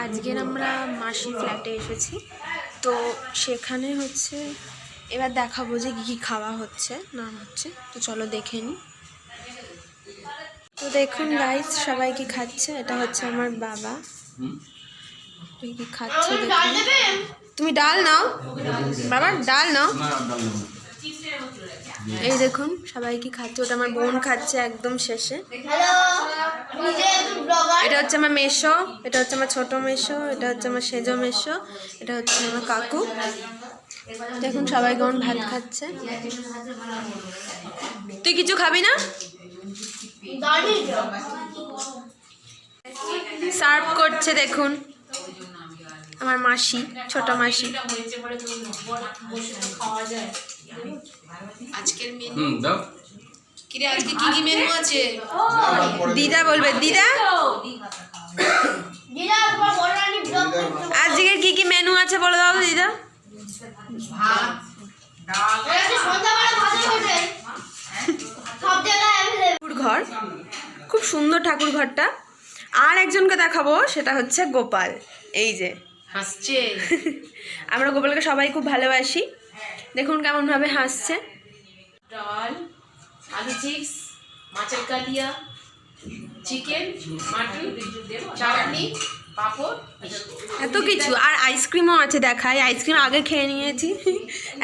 আজকের আমরা মাসির ফ্ল্যাটে এসেছি, তো সেখানে হচ্ছে এবার দেখাবো যে কী কী খাওয়া হচ্ছে না হচ্ছে। তো চলো দেখে নিই। তো দেখুন গাইস, সবাই কি খাচ্ছে। এটা হচ্ছে আমার বাবা, কি খাচ্ছে দেখুন। তুমি ডাল নাও বাবা, ডাল নাও। এই দেখুন সবাই কি খাচ্ছে। ওটা আমার বোন খাচ্ছে একদম শেষে। এটা হচ্ছে আমার মেসো, এটা হচ্ছে আমার ছোট মেসো, এটা হচ্ছে আমার সেজো মেসো, এটা হচ্ছে আমার কাকু। দেখুন সবাই কেমন ভাত খাচ্ছে। তুই কিছু খাবি না? সার্ভ করছে দেখুন আমার মাসি, ছোট মাসি। আজকের মেনু কিরে, আজকে কি কি মেনু আছে দিদা বলবে। দিদা আজকে কি কি মেনু আছে বলে দাও দিদা। ঠাকুর ঘর, খুব সুন্দর ঠাকুর ঘরটা। আর একজনকে দেখাবো, সেটা হচ্ছে গোপাল। এই যে হাসছে। আমরা গোপালকে সবাই খুব ভালোবাসি, দেখুন কেমন ভাবে হাসছে। ডাল, আলু চিপস, মাছের কালিয়া, চিকেন, মাটন, চাটনি, পাপড়, এত কিছু। আর আইসক্রিমও আছে, দেখাই। আইসক্রিম আগে খেয়ে নিয়েছি,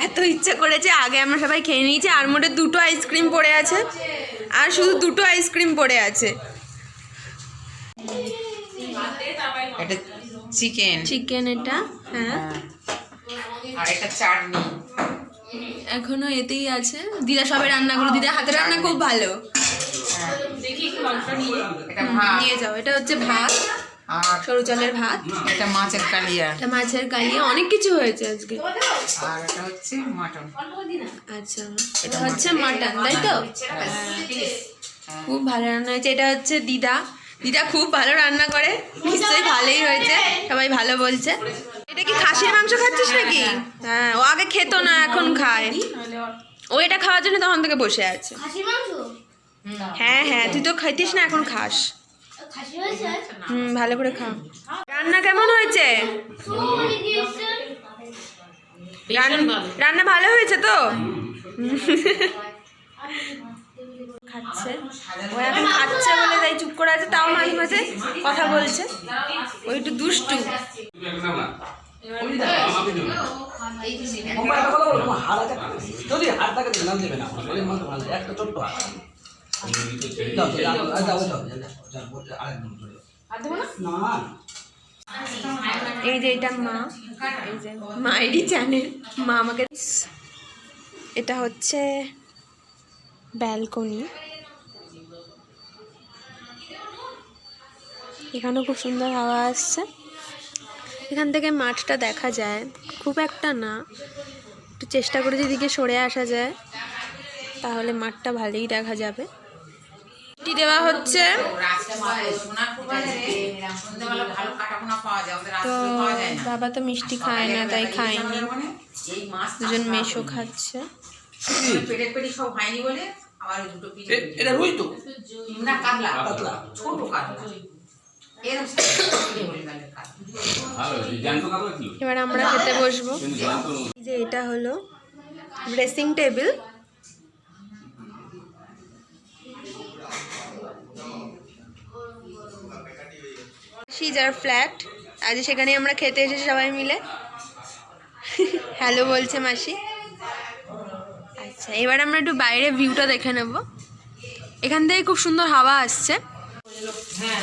এত ইচ্ছা করেছে আগে আমরা সবাই খেয়ে নিয়েছি। আর মোটে 2টো আইসক্রিম পড়ে আছে, আর শুধু 2টো আইসক্রিম পড়ে আছে। এটা চিকেন, চিকেন এটা, হ্যাঁ। আর এটা চাটনি এখনো এতেই আছে। দিদা সবাই রান্না করো, দিদা হাতে রান্না খুব ভালো। এটা ভাত নিয়ে যাও। এটা হচ্ছে ভাত, আর সরু চালের ভাত। এটা মাছের কালিয়া, এটা মাছের কালিয়া, অনেক কিছু হয়েছে আজকে। আর এটা হচ্ছে মাটন। আচ্ছা, এটা হচ্ছে মাটন, তাই তো? খুব ভালো রান্না হয়েছে। এটা হচ্ছে দিদা, দিদা খুব ভালো রান্না করে, নিশ্চয়ই ভালোই হয়েছে, সবাই ভালো বলছে। এটা কি খাসির মাংস খাচ্ছিস নাকি? হ্যাঁ, ও আগে খেত না, এখন খায়। ও এটা খাওয়ার জন্য তখন থেকে বসে আছে। হ্যাঁ হ্যাঁ, তুই তো খাইতিস না, এখন খাস। ভালো করে খা। রান্না কেমন হয়েছে? রান্না ভালো হয়েছে তো? খাচ্ছে ও, এখন খাচ্ছে বলে তাই চুপ করে আছে, তাও মাঝে মাঝে কথা বলছে। ও একটু দুষ্টু। এই যে এটা মা, এই যে মায়েরই চ্যানেল, মা আমাকে। এটা হচ্ছে ব্যালকনি, এখানেও খুব সুন্দর হাওয়া আসছে। এখান থেকে মাঠটা দেখা যায়, খুব একটা না, একটু চেষ্টা করে যেদিকে সরে আসা যায় তাহলে মাঠটা ভালোই দেখা যাবে। মিষ্টি দেওয়া হচ্ছে, তো বাবা তো মিষ্টি খায় না তাই খায়নি। দুজন মেশো খাচ্ছে। সব হয়নি বলে আবার দুটো পিস। এটা রুই তো না, কাতলা, ছোট কাতলা। এবার আমরা খেতে বসবো। যে এটা হলো ড্রেসিং টেবিল, সিজার ফ্ল্যাট। আজ সেখানে আমরা খেতে এসেছি সবাই মিলে। হ্যালো বলছে মাসি। আচ্ছা, এবার আমরা একটু বাইরে ভিউটা দেখে নেব। এখান থেকে খুব সুন্দর হাওয়া আসছে। হ্যাঁ